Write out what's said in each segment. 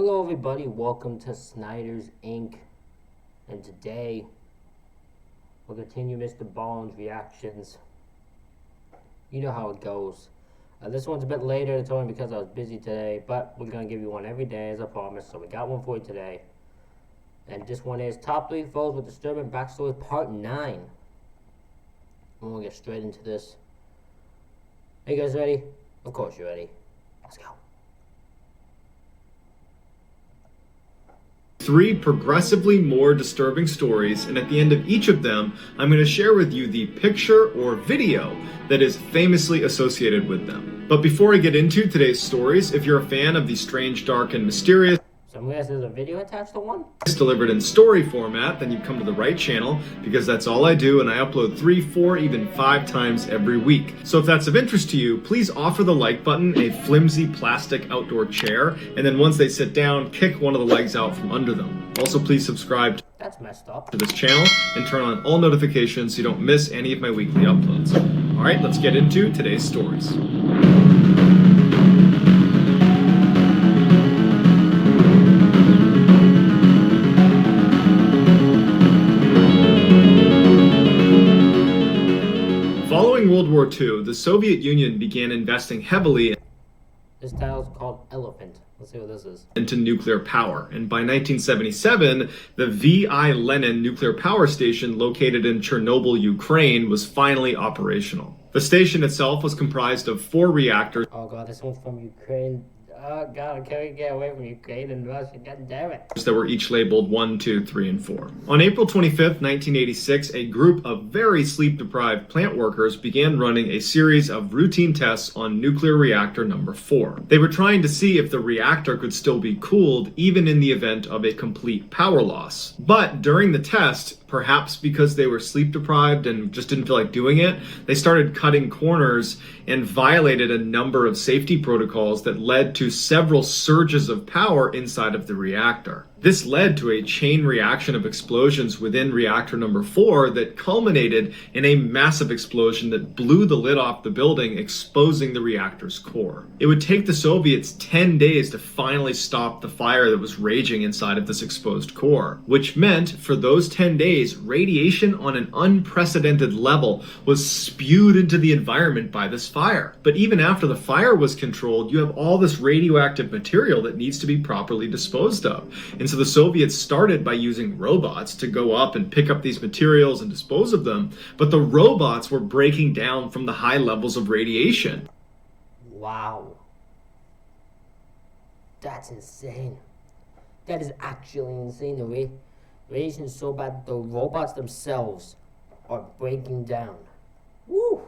Hello everybody, welcome to Snyder's Inc. And today we'll continue Mr. Ballen's reactions. You know how it goes. This one's a bit later, it's only because I was busy today, but we're going to give you one every day as I promised, so we got one for you today. And this one is Top 3 Photos with Disturbing Backstories Part 9. And we'll get straight into this. Are you guys ready? Of course you're ready. Let's go. 3 progressively more disturbing stories, and at the end of each of them, I'm going to share with you the picture or video that is famously associated with them. But before I get into today's stories, if you're a fan of the strange, dark, and mysterious, So I'm guessing there's a video attached to one? delivered in story format, then you've come to the right channel, because that's all I do, and I upload 3, 4, even 5 times every week. So if that's of interest to you, please offer the like button a flimsy plastic outdoor chair, and then once they sit down, kick one of the legs out from under them. Also, please subscribe That's messed up. to this channel and turn on all notifications so you don't miss any of my weekly uploads. Alright, let's get into today's stories. Following World War II, the Soviet Union began investing heavily This title's called Elephant. Let's see what this is. into nuclear power, and by 1977, the V.I. Lenin nuclear power station located in Chernobyl, Ukraine, was finally operational. The station itself was comprised of 4 reactors Oh god, this one's from Ukraine. Oh god, can we get away from Ukraine and Russia? God damn it. that were each labeled 1, 2, 3, and 4. On April 25th, 1986, a group of very sleep-deprived plant workers began running a series of routine tests on nuclear reactor number 4. They were trying to see if the reactor could still be cooled even in the event of a complete power loss. But during the test, perhaps because they were sleep-deprived and just didn't feel like doing it, they started cutting corners and violated a number of safety protocols that led to several surges of power inside of the reactor. This led to a chain reaction of explosions within reactor number 4 that culminated in a massive explosion that blew the lid off the building, exposing the reactor's core. It would take the Soviets 10 days to finally stop the fire that was raging inside of this exposed core, which meant for those 10 days, radiation on an unprecedented level was spewed into the environment by this fire. But even after the fire was controlled, you have all this radioactive material that needs to be properly disposed of. And so the Soviets started by using robots to go up and pick up these materials and dispose of them, but the robots were breaking down from the high levels of radiation. Wow. That's insane. That is actually insane. The radiation is so bad the robots themselves are breaking down. Woo!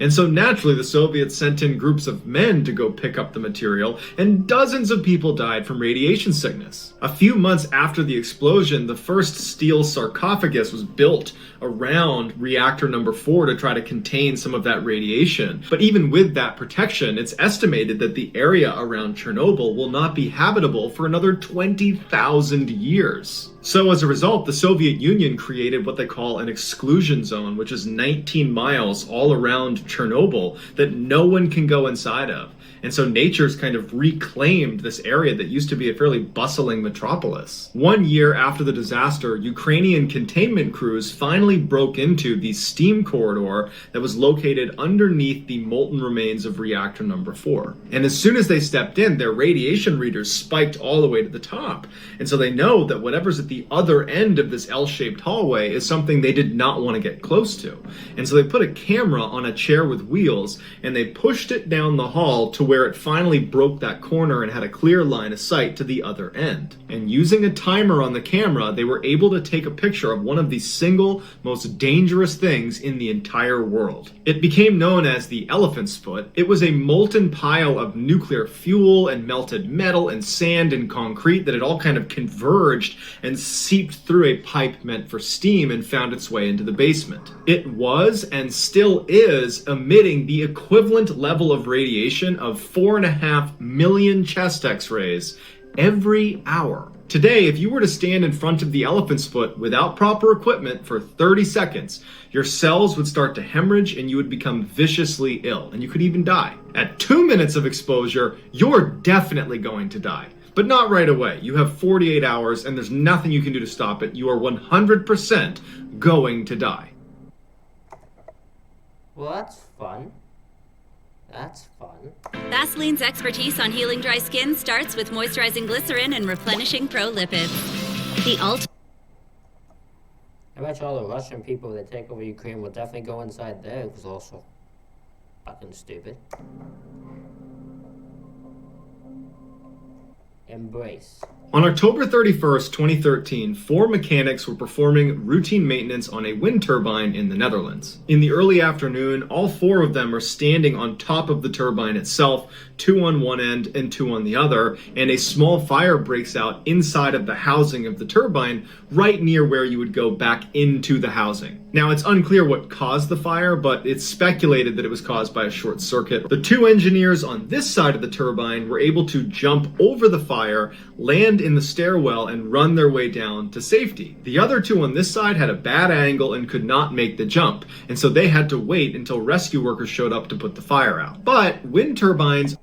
And so naturally the Soviets sent in groups of men to go pick up the material, and dozens of people died from radiation sickness. A few months after the explosion, the first steel sarcophagus was built around reactor number 4 to try to contain some of that radiation. But even with that protection, it's estimated that the area around Chernobyl will not be habitable for another 20,000 years. So as a result, the Soviet Union created what they call an exclusion zone, which is 19 miles all around Chernobyl that no one can go inside of. And so nature's kind of reclaimed this area that used to be a fairly bustling metropolis. 1 year after the disaster, Ukrainian containment crews finally broke into the steam corridor that was located underneath the molten remains of reactor number 4. And as soon as they stepped in, their radiation readers spiked all the way to the top. And so they know that whatever's at the other end of this L-shaped hallway is something they did not want to get close to. And so they put a camera on a chair with wheels, and they pushed it down the hall to where it finally broke that corner and had a clear line of sight to the other end. And using a timer on the camera, they were able to take a picture of one of the single most dangerous things in the entire world. It became known as the elephant's foot. It was a molten pile of nuclear fuel and melted metal and sand and concrete that had all kind of converged and seeped through a pipe meant for steam and found its way into the basement. It was and still is emitting the equivalent level of radiation of 4.5 million chest x-rays every hour. Today, if you were to stand in front of the elephant's foot without proper equipment for 30 seconds, your cells would start to hemorrhage and you would become viciously ill, and you could even die. At 2 minutes of exposure, you're definitely going to die. But not right away. You have 48 hours and there's nothing you can do to stop it. You are 100% going to die. Well, that's fun. That's fun. Vaseline's expertise on healing dry skin starts with moisturizing glycerin and replenishing pro lipids. I bet you all the Russian people that take over Ukraine will definitely go inside there, because also fucking stupid. Embrace. On October 31st, 2013, 4 mechanics were performing routine maintenance on a wind turbine in the Netherlands. In the early afternoon, all 4 of them are standing on top of the turbine itself, 2 on one end and 2 on the other, and a small fire breaks out inside of the housing of the turbine, right near where you would go back into the housing. Now, it's unclear what caused the fire, but it's speculated that it was caused by a short circuit. The 2 engineers on this side of the turbine were able to jump over the fire, land in the stairwell, and run their way down to safety. The other 2 on this side had a bad angle and could not make the jump, and so they had to wait until rescue workers showed up to put the fire out. But wind turbines...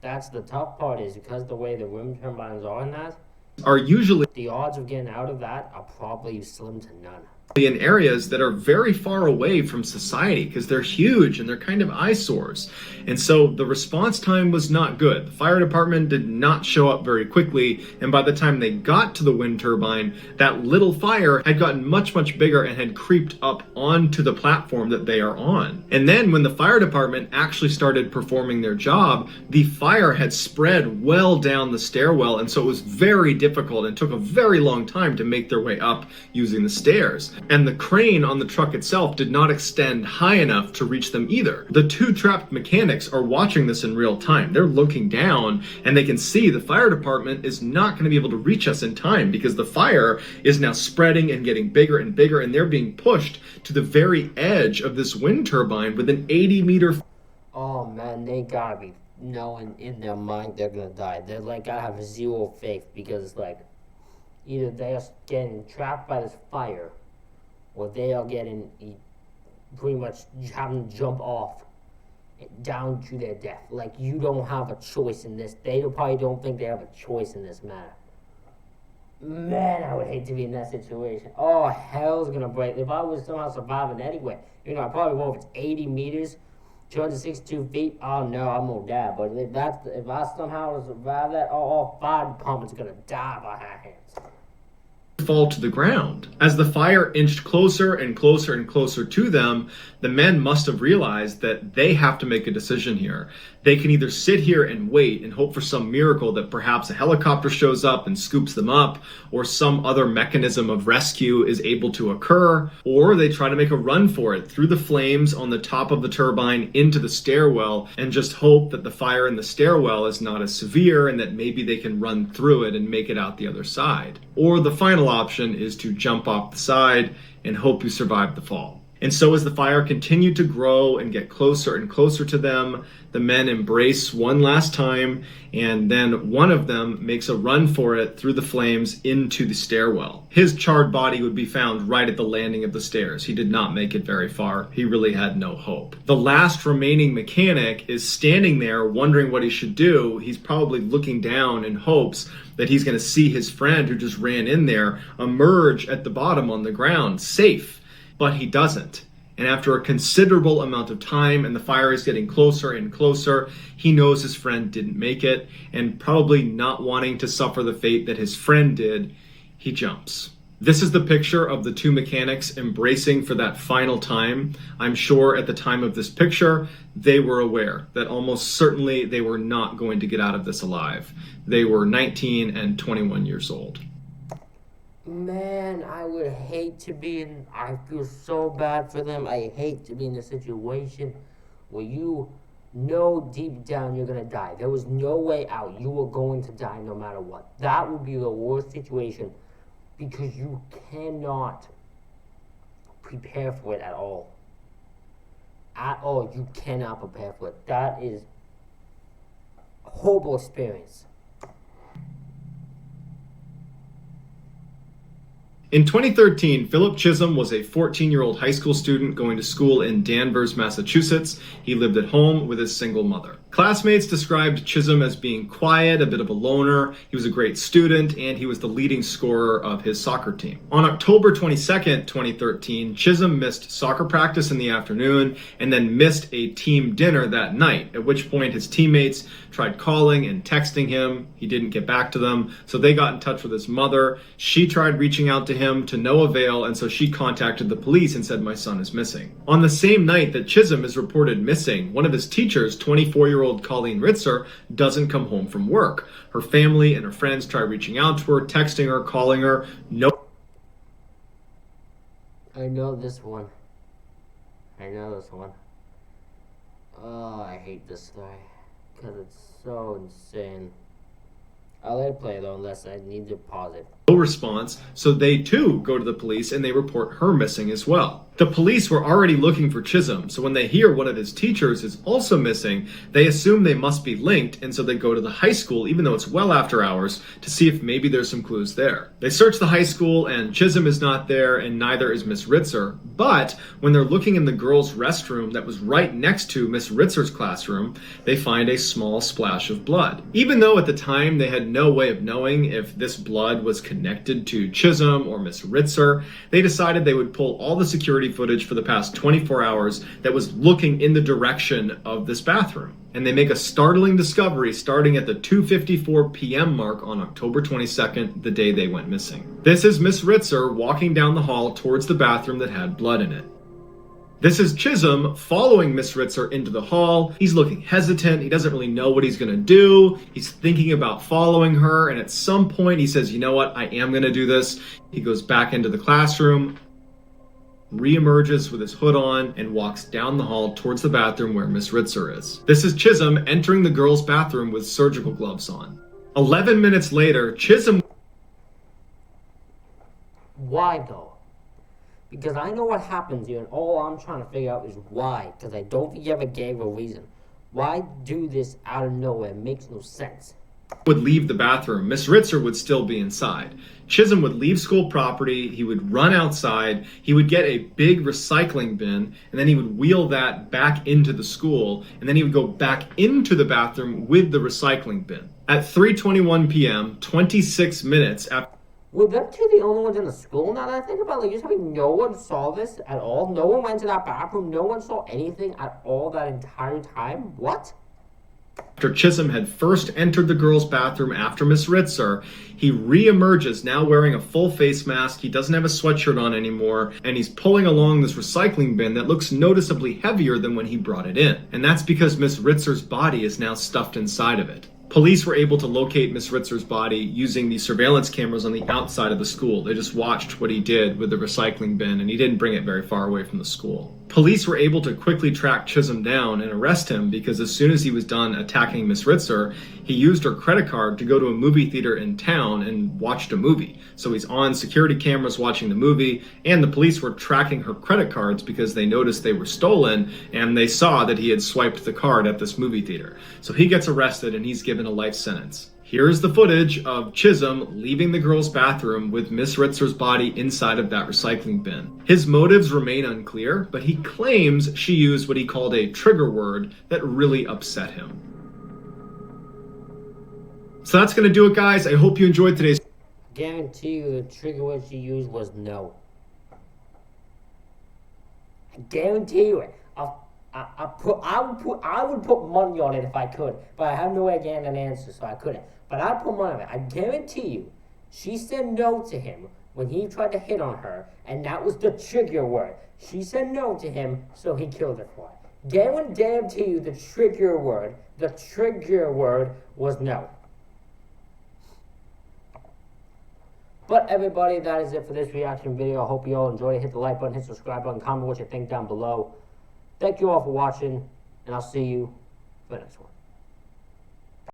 That's the tough part, is because the way the wind turbines are in that, are usually... the odds of getting out of that are probably slim to none. In areas that are very far away from society, because they're huge and they're kind of eyesores. And so the response time was not good. The fire department did not show up very quickly, and by the time they got to the wind turbine, that little fire had gotten much, much bigger and had creeped up onto the platform that they are on. And then when the fire department actually started performing their job, the fire had spread well down the stairwell, and so it was very difficult and took a very long time to make their way up using the stairs. And the crane on the truck itself did not extend high enough to reach them either. The 2 trapped mechanics are watching this in real time. They're looking down and they can see the fire department is not going to be able to reach us in time, because the fire is now spreading and getting bigger and bigger, and they're being pushed to the very edge of this wind turbine with an 80-meter... Oh man, they gotta be knowing in their mind they're gonna die. They're like, gotta have zero faith, because like, either they're getting trapped by this fire, or they are getting pretty much having to jump off down to their death. Like, you don't have a choice in this. They probably don't think they have a choice in this matter. Man, I would hate to be in that situation. Oh, hell's gonna break. If I was somehow surviving anyway, I probably won't. If it's 80 meters, 262 feet, oh no, I'm gonna die. But if I somehow survive that, all 5 departments are gonna die by our hands. Fall to the ground. As the fire inched closer and closer and closer to them, the men must have realized that they have to make a decision here. They can either sit here and wait and hope for some miracle that perhaps a helicopter shows up and scoops them up, or some other mechanism of rescue is able to occur, or they try to make a run for it through the flames on the top of the turbine into the stairwell, and just hope that the fire in the stairwell is not as severe and that maybe they can run through it and make it out the other side. Or the final option is to jump off the side and hope you survive the fall. And so as the fire continued to grow and get closer and closer to them, the men embrace one last time, and then one of them makes a run for it through the flames into the stairwell. His charred body would be found right at the landing of the stairs. He did not make it very far. He really had no hope. The last remaining mechanic is standing there wondering what he should do. He's probably looking down in hopes that he's going to see his friend who just ran in there emerge at the bottom on the ground, safe. But he doesn't. And after a considerable amount of time and the fire is getting closer and closer, he knows his friend didn't make it, and probably not wanting to suffer the fate that his friend did, he jumps. This is the picture of the 2 mechanics embracing for that final time. I'm sure at the time of this picture, they were aware that almost certainly they were not going to get out of this alive. They were 19 and 21 years old. Man, I would hate to be in... I feel so bad for them. I hate to be in a situation where you know deep down you're going to die. There was no way out. You were going to die no matter what. That would be the worst situation, because you cannot prepare for it at all. At all, you cannot prepare for it. That is a horrible experience. In 2013, Philip Chisholm was a 14-year-old high school student going to school in Danvers, Massachusetts. He lived at home with his single mother. Classmates described Chisholm as being quiet, a bit of a loner. He was a great student, and he was the leading scorer of his soccer team. On October 22nd, 2013, Chisholm missed soccer practice in the afternoon and then missed a team dinner that night, at which point his teammates tried calling and texting him. He didn't get back to them, so they got in touch with his mother. She tried reaching out to him to no avail, and so she contacted the police and said, "My son is missing." On the same night that Chisholm is reported missing, one of his teachers, 24-year-old Colleen Ritzer, doesn't come home from work. Her family and her friends try reaching out to her, texting her, calling her. No. I know this one. Oh, I hate this guy. Because it's so insane. I'll let it play though, unless I need to pause it. No response, so they too go to the police and they report her missing as well. The police were already looking for Chisholm, so when they hear one of his teachers is also missing, they assume they must be linked, and so they go to the high school, even though it's well after hours, to see if maybe there's some clues there. They search the high school, and Chisholm is not there, and neither is Miss Ritzer, but when they're looking in the girls' restroom that was right next to Miss Ritzer's classroom, they find a small splash of blood. Even though at the time they had no way of knowing if this blood was connected to Chisholm or Miss Ritzer, they decided they would pull all the security footage for the past 24 hours that was looking in the direction of this bathroom. And they make a startling discovery starting at the 2:54 p.m. mark on October 22nd, the day they went missing. This is Miss Ritzer walking down the hall towards the bathroom that had blood in it. This is Chisholm following Miss Ritzer into the hall. He's looking hesitant. He doesn't really know what he's going to do. He's thinking about following her, and at some point he says, "You know what? I am going to do this." He goes back into the classroom, re-emerges with his hood on, and walks down the hall towards the bathroom where Miss Ritzer is. This is Chisholm entering the girls' bathroom with surgical gloves on. 11 minutes later, Chisholm... Why though? Because I know what happens here, and all I'm trying to figure out is why. Because I don't think you ever gave a reason. Why do this out of nowhere? It makes no sense. Would leave the bathroom. Miss Ritzer would still be inside. Chisholm would leave school property, he would run outside, he would get a big recycling bin, and then he would wheel that back into the school, and then he would go back into the bathroom with the recycling bin. At 3:21 p.m., 26 minutes after... Were them two the only ones in the school now that I think about it? Like, just having no one saw this at all? No one went to that bathroom? No one saw anything at all that entire time? What? After Chisholm had first entered the girls' bathroom after Miss Ritzer, he re-emerges now wearing a full face mask. He doesn't have a sweatshirt on anymore, and he's pulling along this recycling bin that looks noticeably heavier than when he brought it in. And that's because Miss Ritzer's body is now stuffed inside of it. Police were able to locate Miss Ritzer's body using the surveillance cameras on the outside of the school. They just watched what he did with the recycling bin, and he didn't bring it very far away from the school. Police were able to quickly track Chisholm down and arrest him because as soon as he was done attacking Miss Ritzer, he used her credit card to go to a movie theater in town and watched a movie. So he's on security cameras watching the movie, and the police were tracking her credit cards because they noticed they were stolen, and they saw that he had swiped the card at this movie theater. So he gets arrested and he's given a life sentence. Here's the footage of Chisholm leaving the girls' bathroom with Miss Ritzer's body inside of that recycling bin. His motives remain unclear, but he claims she used what he called a trigger word that really upset him. So that's going to do it, guys. I hope you enjoyed today's... Guarantee you the trigger word she used was no. I guarantee you it. I would put money on it if I could, but I have no way of getting an answer, so I couldn't. But I'd put money on it. I guarantee you, she said no to him when he tried to hit on her, and that was the trigger word. She said no to him, so he killed her for it. Guarantee you the trigger word was no. But everybody, that is it for this reaction video. I hope you all enjoyed it. Hit the like button, hit the subscribe button, comment what you think down below. Thank you all for watching, and I'll see you for the next one.